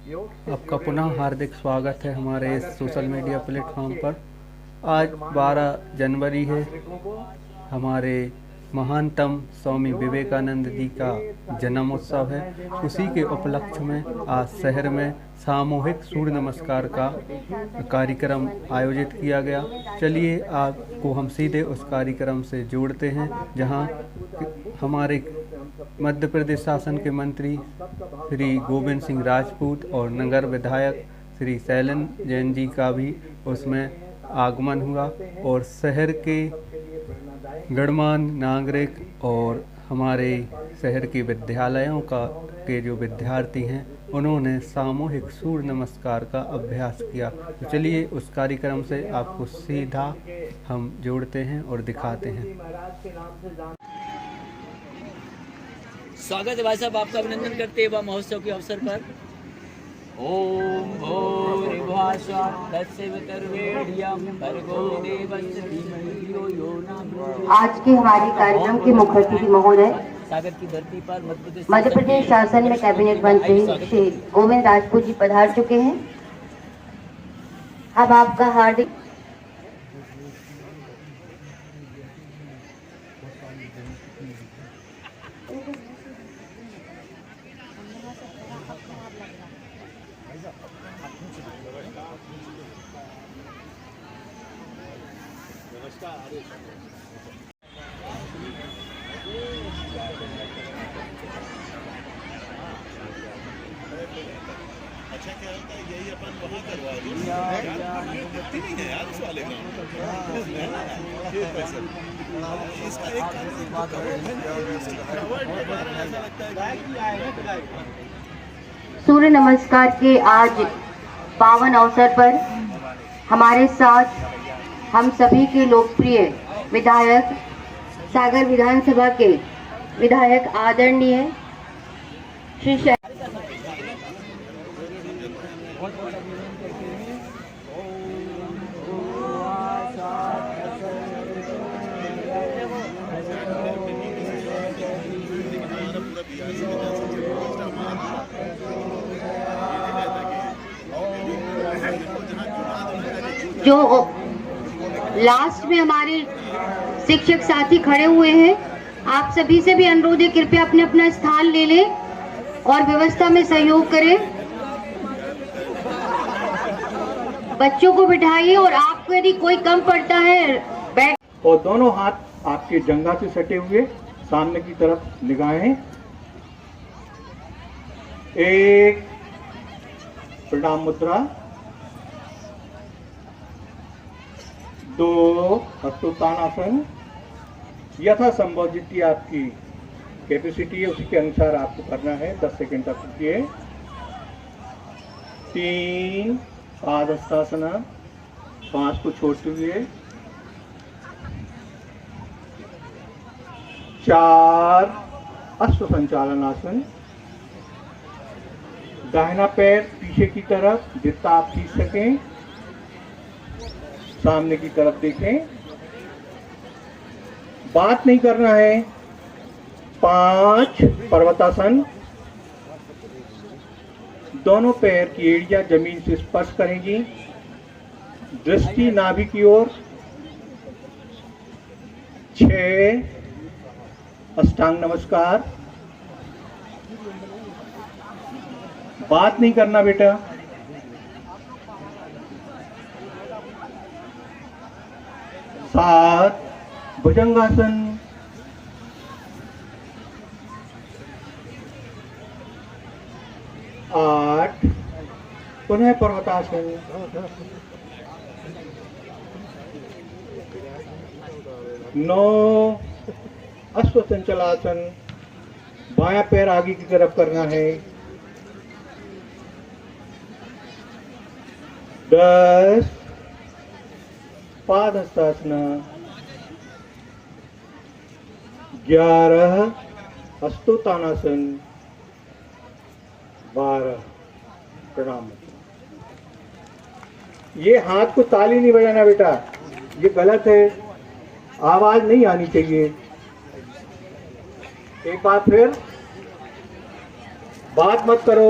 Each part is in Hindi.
आपका पुनः हार्दिक स्वागत है हमारे इस सोशल मीडिया प्लेटफॉर्म पर। आज 12 जनवरी है। हमारे महानतम स्वामी विवेकानंद जी का जन्म उत्सव है। उसी के उपलक्ष्य में आज शहर में सामूहिक सूर्य नमस्कार का कार्यक्रम आयोजित किया गया। चलिए आपको हम सीधे उस कार्यक्रम से जोड़ते हैं, जहां हमारे मध्य प्रदेश शासन के मंत्री श्री गोविंद सिंह राजपूत और नगर विधायक श्री शैलन जैन जी का भी उसमें आगमन हुआ और शहर के गणमान्य नागरिक और हमारे शहर के विद्यालयों के जो विद्यार्थी हैं उन्होंने सामूहिक सूर्य नमस्कार का अभ्यास किया। तो चलिए उस कार्यक्रम से आपको सीधा हम जोड़ते हैं और दिखाते हैं। स्वागत है भाई साहब, आपका अभिनंदन करते हैं महोत्सव के अवसर पर। ओम भूर्भुवः स्वः तत्सवितुर्वरेण्यं भर्गो देवस्य धीमहि धियो यो न प्रचोदयात्। आज के हमारे कार्यक्रम के मुख्य अतिथि महोदय सागर की धरती पर मध्य प्रदेश शासन में कैबिनेट मंत्री श्री गोविंद राजपूत जी पधार चुके हैं। अब आपका हार्दिक अच्छा क्या होता है, यही अपन वहाँ करवा दो नहीं है यार उस वाले में। इसका एक सूर्य नमस्कार के आज पावन अवसर पर हमारे साथ हम सभी के लोकप्रिय विधायक सागर विधानसभा के विधायक आदरणीय श्री जो लास्ट में हमारे शिक्षक साथी खड़े हुए हैं, आप सभी से भी अनुरोध है कृपया अपने अपना स्थान ले लें और व्यवस्था में सहयोग करें। बच्चों को बिठाइए और आपको यदि कोई कम पड़ता है बैठ। और दोनों हाथ आपके जंघा से सटे हुए सामने की तरफ निगाहें। एक प्रणाम मुद्रा, दो हस्तोत्थानासन। यथा संभव जितनी आपकी कैपेसिटी है उसी के अनुसार आपको करना है। 10 सेकंड तक रुकिए। 3 पादहस्तासना, 5 को छोड़ते हुए। 4 अश्व संचालन आसन। दाहिना पैर पीछे की तरफ जितना आप खींच सकें, सामने की तरफ देखें, बात नहीं करना है। 5 पर्वतासन। दोनों पैर की एड़ियां जमीन से स्पर्श करेंगी, दृष्टि नाभि की ओर। 6 अष्टांग नमस्कार। बात नहीं करना बेटा। 7 भुजंगासन। 8 पुनः पर्वतासन। 9 अश्व संचलासन। बायां पैर आगे की तरफ करना है। 10 पादहस्तासना। 11 हस्तोत्थानासन। 12 प्रणाम। ये हाथ को ताली नहीं बजाना बेटा, ये गलत है, आवाज नहीं आनी चाहिए। एक बार फिर, बात मत करो,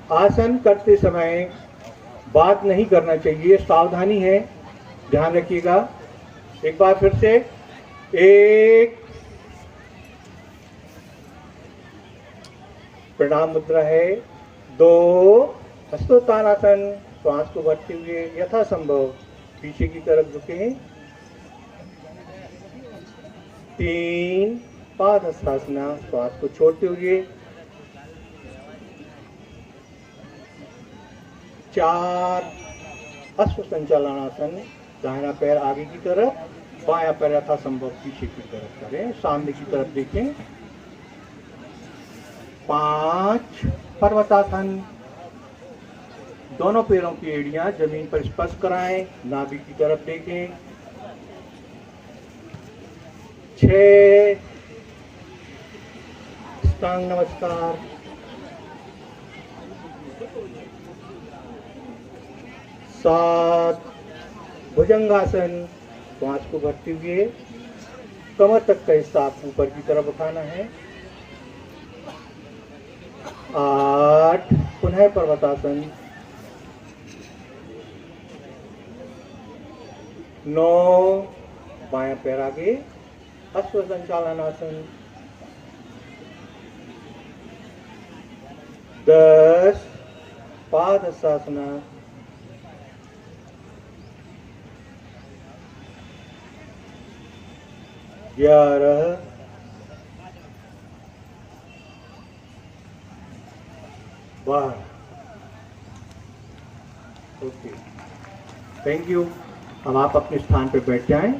आसन करते समय बात नहीं करना चाहिए, सावधानी है, ध्यान रखिएगा। एक बार फिर से, 1 प्रणाम मुद्रा है, 2 हस्तोत्थानासन, श्वास को भरते हुए यथासंभव पीछे की तरफ झुकें, 3 पादहस्तासना, श्वास को छोड़ते हुए, 4 अश्व संचालनासन, दाहिना पैर आगे की तरफ, बायां पैर यथासंभव पीछे की तरफ करें, सामने की तरफ देखें, 5 पर्वतासन, दोनों पैरों की एड़ियां जमीन पर स्पर्श कराएं, नाभि की तरफ देखें, 6 अष्टांग नमस्कार, 7 भुजंगासन, श्वास को भरते हुए कमर तक का हिस्सा आपको ऊपर की तरफ उठाना है, 8 पुनः पर्वतासन, 9 बायां पैर आगे अश्व Sanchalanasana, 10 Padahastasana, 11 12। Okay, thank you. अब आप अपने स्थान पर बैठ जाएं।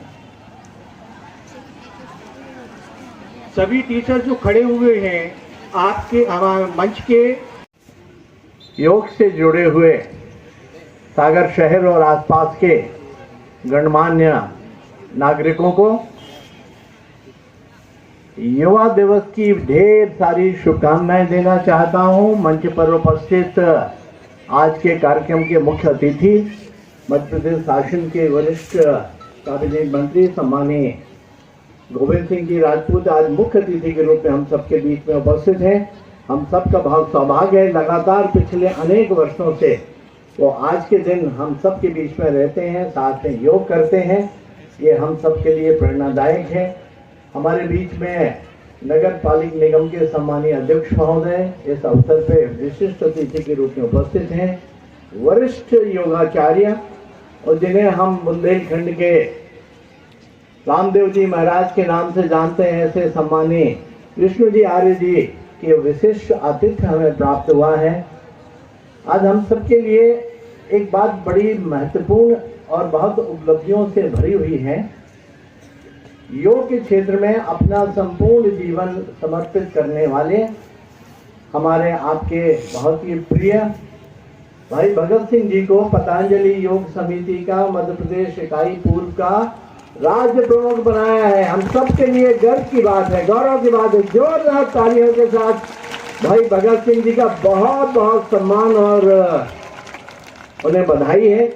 सभी टीचर जो खड़े हुए हैं, आपके हमारे मंच के योग से जुड़े हुए सागर शहर और आसपास के गणमान्य नागरिकों को युवा दिवस की ढेर सारी शुभकामनाएं देना चाहता हूं। मंच पर उपस्थित आज के कार्यक्रम के मुख्य अतिथि मध्य प्रदेश शासन के वरिष्ठ कैबिनेट मंत्री सम्मानीय गोविंद सिंह जी राजपूत आज मुख्य अतिथि के रूप में हम सबके बीच में उपस्थित हैं। हम सबका बहुत सौभाग्य है, लगातार पिछले अनेक वर्षों से वो आज के दिन हम सबके बीच में रहते हैं, साथ में योग करते हैं। ये हम सबके लिए प्रेरणादायक है। हमारे बीच में नगर पालिक निगम के सम्मानीय अध्यक्ष महोदय इस अवसर पर विशिष्ट अतिथि के रूप में उपस्थित हैं। वरिष्ठ योगाचार्य और जिन्हें हम बुंदेलखंड के रामदेव जी महाराज के नाम से जानते हैं, ऐसे सम्मानीय विष्णु जी आर्य जी के विशिष्ट आतिथ्य हमें प्राप्त हुआ है। आज हम सबके लिए एक बात बड़ी महत्वपूर्ण और बहुत उपलब्धियों से भरी हुई है। योग के क्षेत्र में अपना संपूर्ण जीवन समर्पित करने वाले हमारे आपके बहुत ही प्रिय भाई भगत सिंह जी को पतंजलि योग समिति का मध्य प्रदेश इकाई पूर्व का राज्य प्रमुख बनाया है। हम सबके लिए गर्व की बात है, गौरव की बात है। जोरदार तालियों के साथ भाई भगत सिंह जी का बहुत बहुत सम्मान और उन्हें बधाई है।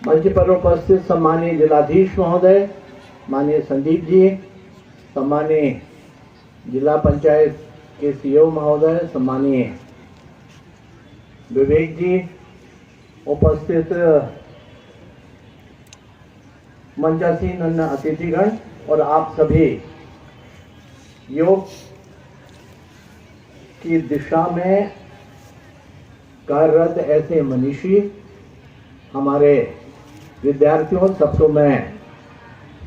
मंच पर उपस्थित सम्मानीय जिलाधीश महोदय माननीय संदीप जी, सम्मानीय जिला पंचायत के सीईओ महोदय, सम्मानीय विवेक जी, उपस्थित मंचासीन अन्य अतिथिगण और आप सभी योग की दिशा में कार्यरत ऐसे मनीषी हमारे विद्यार्थियों, सबको मैं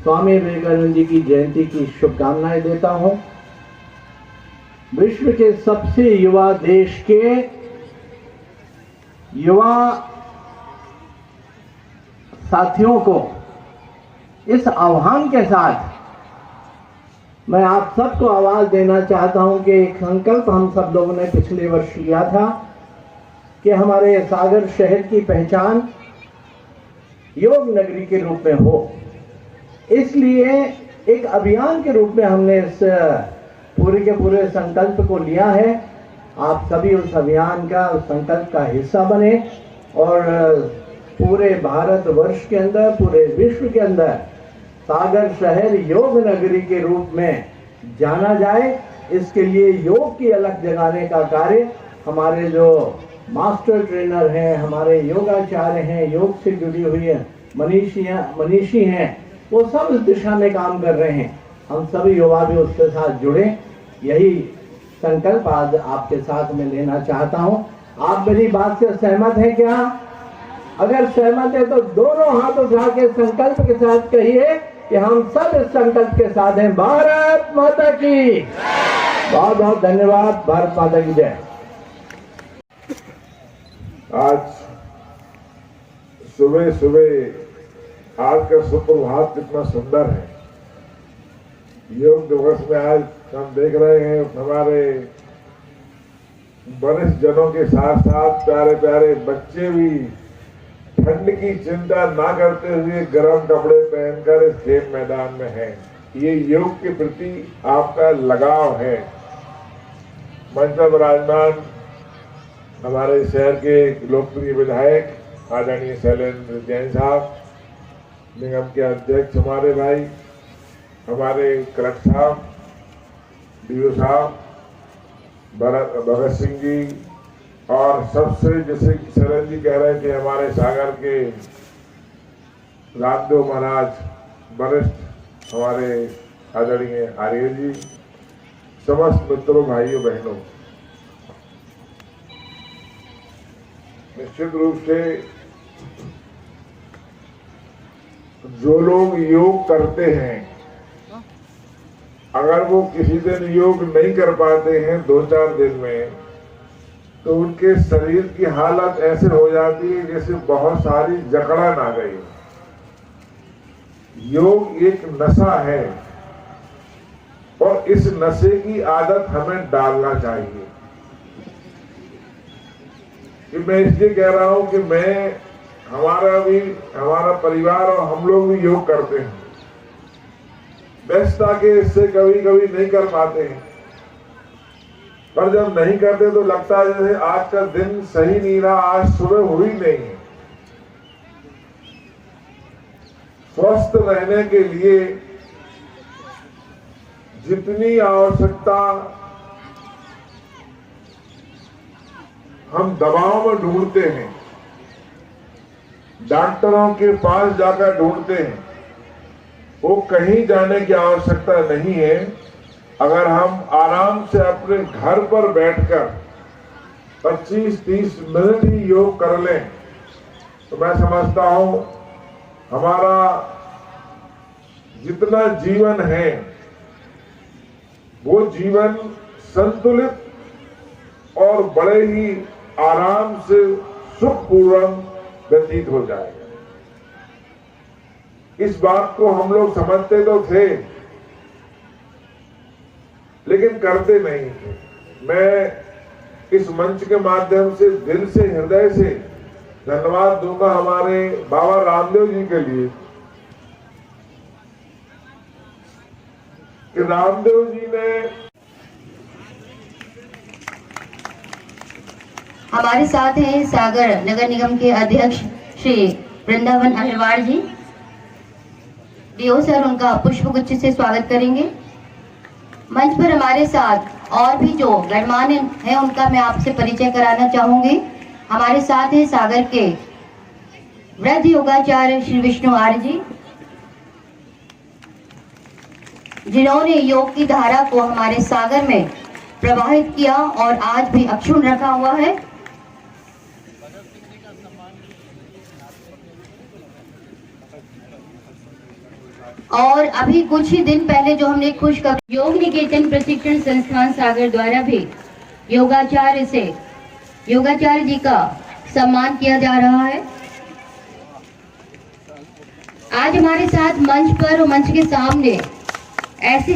स्वामी विवेकानंद जी की जयंती की शुभकामनाएं देता हूं। विश्व के सबसे युवा देश के युवा साथियों को इस आह्वान के साथ मैं आप सबको आवाज देना चाहता हूं कि एक संकल्प हम सब लोगों ने पिछले वर्ष लिया था कि हमारे सागर शहर की पहचान योग नगरी के रूप में हो। इसलिए एक अभियान के रूप में हमने इस पूरे के पूरे संकल्प को लिया है। आप सभी उस अभियान का, उस संकल्प का हिस्सा बने और पूरे भारत वर्ष के अंदर, पूरे विश्व के अंदर सागर शहर योग नगरी के रूप में जाना जाए। इसके लिए योग की अलग जगाने का कार्य हमारे जो मास्टर ट्रेनर हैं, हमारे योगाचार्य हैं, योग से जुड़ी हुई है मनीषी हैं, वो सब इस दिशा में काम कर रहे हैं। हम सभी युवा भी उसके साथ जुड़े, यही संकल्प आज आपके साथ में लेना चाहता हूं। आप मेरी बात से सहमत हैं क्या? अगर सहमत है तो दोनों हाथ उठा के संकल्प के साथ कहिए कि हम सब इस संकल्प के साथ हैं। भारत माता की बहुत बहुत धन्यवाद। भारत माता की जय। आज सुबह सुबह आज का सुप्रभात कितना सुंदर है। योग दिवस में आज हम देख रहे हैं हमारे वरिष्ठ जनों के साथ साथ प्यारे प्यारे बच्चे भी ठंड की चिंता ना करते हुए गर्म कपड़े पहनकर इस खेल मैदान में हैं। ये योग के प्रति आपका लगाव है। मंच पर विराजमान हमारे शहर के लोकप्रिय विधायक आदरणीय शैलेंद्र जैन साहब, निगम के अध्यक्ष हमारे भाई, हमारे कलेक्टर साहब, डीओ साहब, भगत सिंह जी, और सबसे जैसे शैलेंद्र जी कह रहे थे हमारे सागर के रामदेव महाराज, वरिष्ठ हमारे आदरणीय आर्य जी, समस्त मित्रों भाइयों बहनों, निश्चित रूप से जो लोग योग करते हैं, अगर वो किसी दिन योग नहीं कर पाते हैं 2-4 दिन में, तो उनके शरीर की हालत ऐसे हो जाती है जैसे बहुत सारी जकड़न आ गई। योग एक नशा है और इस नशे की आदत हमें डालना चाहिए। कि मैं इसलिए कह रहा हूं कि हमारा परिवार और हम लोग भी योग करते हैं। व्यस्तता के इससे कभी कभी नहीं कर पाते हैं, पर जब नहीं करते तो लगता है जैसे आज का दिन सही नहीं रहा, आज सुबह हुई नहीं है। स्वस्थ रहने के लिए जितनी आवश्यकता हम दवाओं में ढूंढते हैं, डॉक्टरों के पास जाकर ढूंढते हैं, वो कहीं जाने की आवश्यकता नहीं है। अगर हम आराम से अपने घर पर बैठकर 25-30 मिनट ही योग कर लें, तो मैं समझता हूं हमारा जितना जीवन है वो जीवन संतुलित और बड़े ही आराम से सुखपूर्वक व्यतीत हो जाएगा। इस बात को हम लोग समझते तो थे, लेकिन करते नहीं थे। मैं इस मंच के माध्यम से दिल से, हृदय से धन्यवाद दूंगा हमारे बाबा रामदेव जी के लिए कि रामदेव जी ने हमारे साथ हैं सागर नगर निगम के अध्यक्ष श्री वृंदावन अहिरवार जी। डीओ सर उनका पुष्पगुच्छ से स्वागत करेंगे। मंच पर हमारे साथ और भी जो गणमान्य हैं उनका मैं आपसे परिचय कराना चाहूंगी। हमारे साथ हैं सागर के वृद्ध योगाचार्य श्री विष्णु आर्य जी, जिन्होंने योग की धारा को हमारे सागर में प्रवाहित किया और आज भी अक्षुण्ण रखा हुआ है। और अभी कुछ ही दिन पहले जो हमने खुशखबरी योग निकेतन प्रशिक्षण संस्थान सागर द्वारा भी योगाचार्य जी का सम्मान किया जा रहा है। आज हमारे साथ मंच पर और मंच के सामने ऐसे